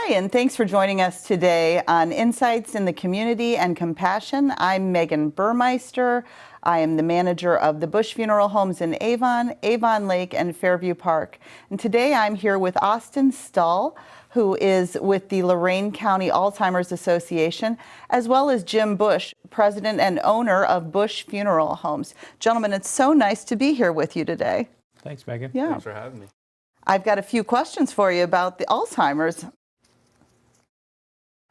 Hi, and thanks for joining us today on Insights in the Community and Compassion. I'm Megan Burmeister. I am the manager of the Busch Funeral Homes in Avon Lake, and Fairview Park. And today I'm here with Austin Stull, who is with the Lorain County Alzheimer's Association, as well as Jim Busch, president and owner of Busch Funeral Homes. Gentlemen, it's so nice to be here with you today. Thanks, Megan. Yeah. Thanks for having me. I've got a few questions for you about the Alzheimer's.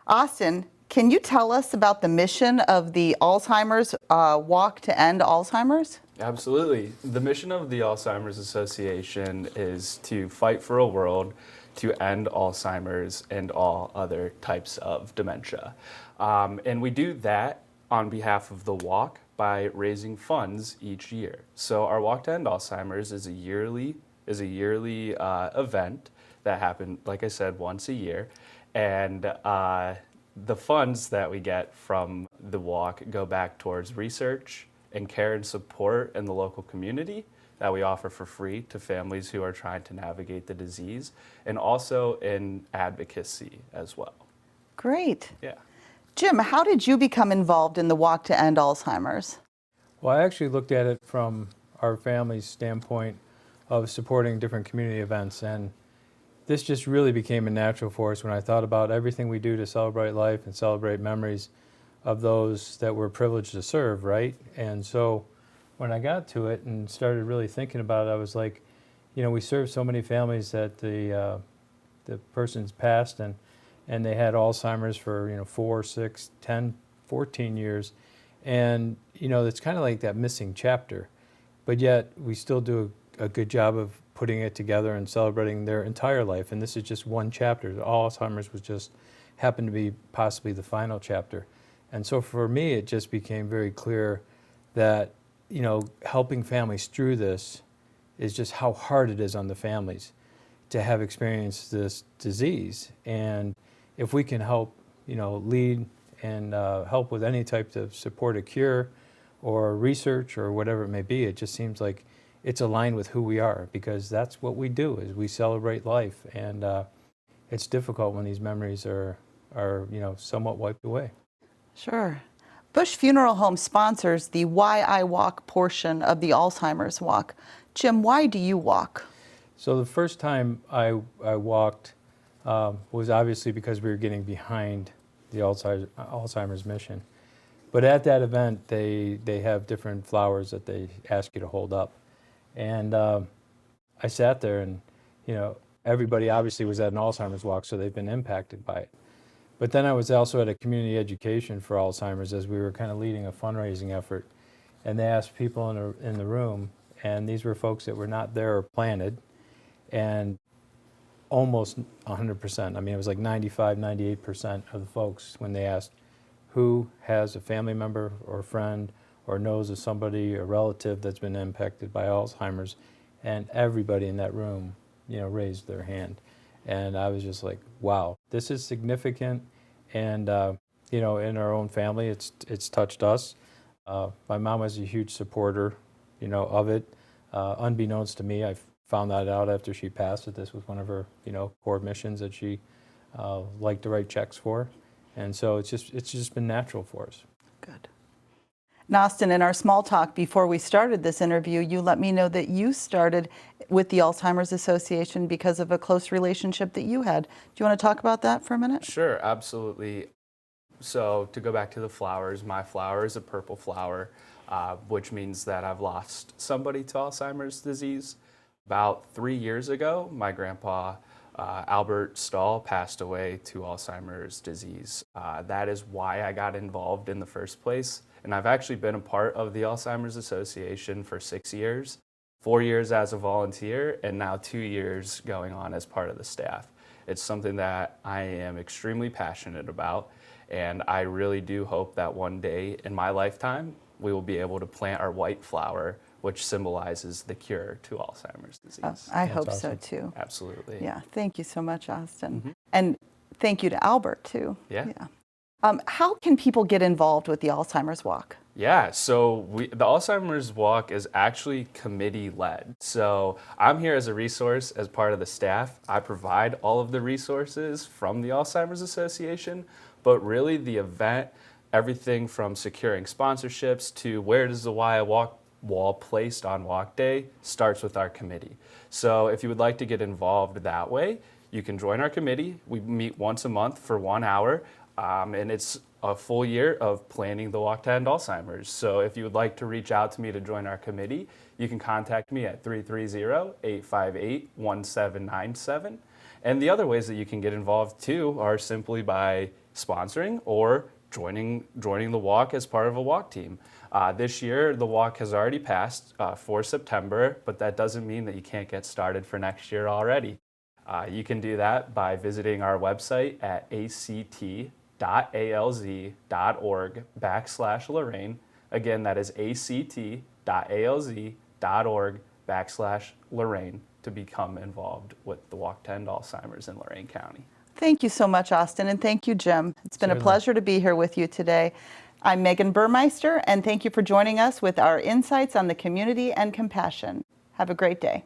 Austin, can you tell us about the mission of the Alzheimer's Walk to End Alzheimer's? Absolutely. The mission of the Alzheimer's Association is to fight for a world to end Alzheimer's and all other types of dementia. And we do that on behalf of the walk by raising funds each year. So our Walk to End Alzheimer's is a yearly event that happens, like I said, once a year. And the funds that we get from the walk go back towards research and care and support in the local community that we offer for free to families who are trying to navigate the disease, and also in advocacy as well. Great. Yeah. Jim, how did you become involved in the Walk to End Alzheimer's? Well, I actually looked at it from our family's standpoint of supporting different community events, and this just really became a natural for us when I thought about everything we do to celebrate life and celebrate memories of those that we're privileged to serve, right? And so when I got to it and started really thinking about it, I was like, you know, we serve so many families that the person's passed and they had Alzheimer's for, 4, 6, 10, 14 years. And, it's kind of like that missing chapter. But yet we still do a good job of putting it together and celebrating their entire life. And this is just one chapter. Alzheimer's was just happened to be possibly the final chapter. And so for me, it just became very clear that, helping families through this is just how hard it is on the families to have experienced this disease. And if we can help, lead and help with any type of support, a cure or research or whatever it may be, it just seems like it's aligned with who we are, because that's what we do, is we celebrate life. And it's difficult when these memories are somewhat wiped away. Sure. Busch Funeral Home sponsors the Why I Walk portion of the Alzheimer's Walk. Jim, why do you walk? So the first time I walked was obviously because we were getting behind the Alzheimer's mission. But at that event, they have different flowers that they ask you to hold up. And I sat there and, everybody obviously was at an Alzheimer's walk, so they've been impacted by it. But then I was also at a community education for Alzheimer's as we were kind of leading a fundraising effort. And they asked people in the room, and these were folks that were not there or planted, and almost 100%. I mean, it was like 95, 98% of the folks, when they asked who has a family member or friend or knows of somebody, a relative that's been impacted by Alzheimer's, and everybody in that room, raised their hand. And I was just like, wow, this is significant. And, in our own family, it's touched us. My mom was a huge supporter, of it. Unbeknownst to me, I found that out after she passed, that this was one of her, core missions that she liked to write checks for. And so it's just been natural for us. Good. And Austin, in our small talk before we started this interview, you let me know that you started with the Alzheimer's Association because of a close relationship that you had. Do you want to talk about that for a minute? Sure, absolutely. So to go back to the flowers, my flower is a purple flower, which means that I've lost somebody to Alzheimer's disease. About 3 years ago, my grandpa, Albert Stull, passed away to Alzheimer's disease. That is why I got involved in the first place. And I've actually been a part of the Alzheimer's Association for 6 years, 4 years as a volunteer, and now 2 years going on as part of the staff. It's something that I am extremely passionate about, and I really do hope that one day in my lifetime, we will be able to plant our white flower, which symbolizes the cure to Alzheimer's disease. I hope awesome. so too. Absolutely. Yeah, thank you so much, Austin. Mm-hmm. And thank you to Albert too. Yeah. How can people get involved with the Alzheimer's Walk? Yeah, so the Alzheimer's Walk is actually committee led. So I'm here as a resource as part of the staff. I provide all of the resources from the Alzheimer's Association, but really the event, everything from securing sponsorships to where does the Why I Walk wall placed on Walk Day starts with our committee. So if you would like to get involved that way, you can join our committee. We meet once a month for 1 hour, and it's a full year of planning the Walk to End Alzheimer's. So if you would like to reach out to me to join our committee, you can contact me at 330-858-1797. And the other ways that you can get involved too are simply by sponsoring or joining the walk as part of a walk team. This year, the walk has already passed for September, but that doesn't mean that you can't get started for next year already. You can do that by visiting our website at act.alz.org/Lorain. Again, that is act.alz.org/Lorain to become involved with the Walk to End Alzheimer's in Lorain County. Thank you so much, Austin, and thank you, Jim. It's been a Certainly. pleasure to be here with you today. I'm Megan Burmeister, and thank you for joining us with our insights on the community and compassion. Have a great day.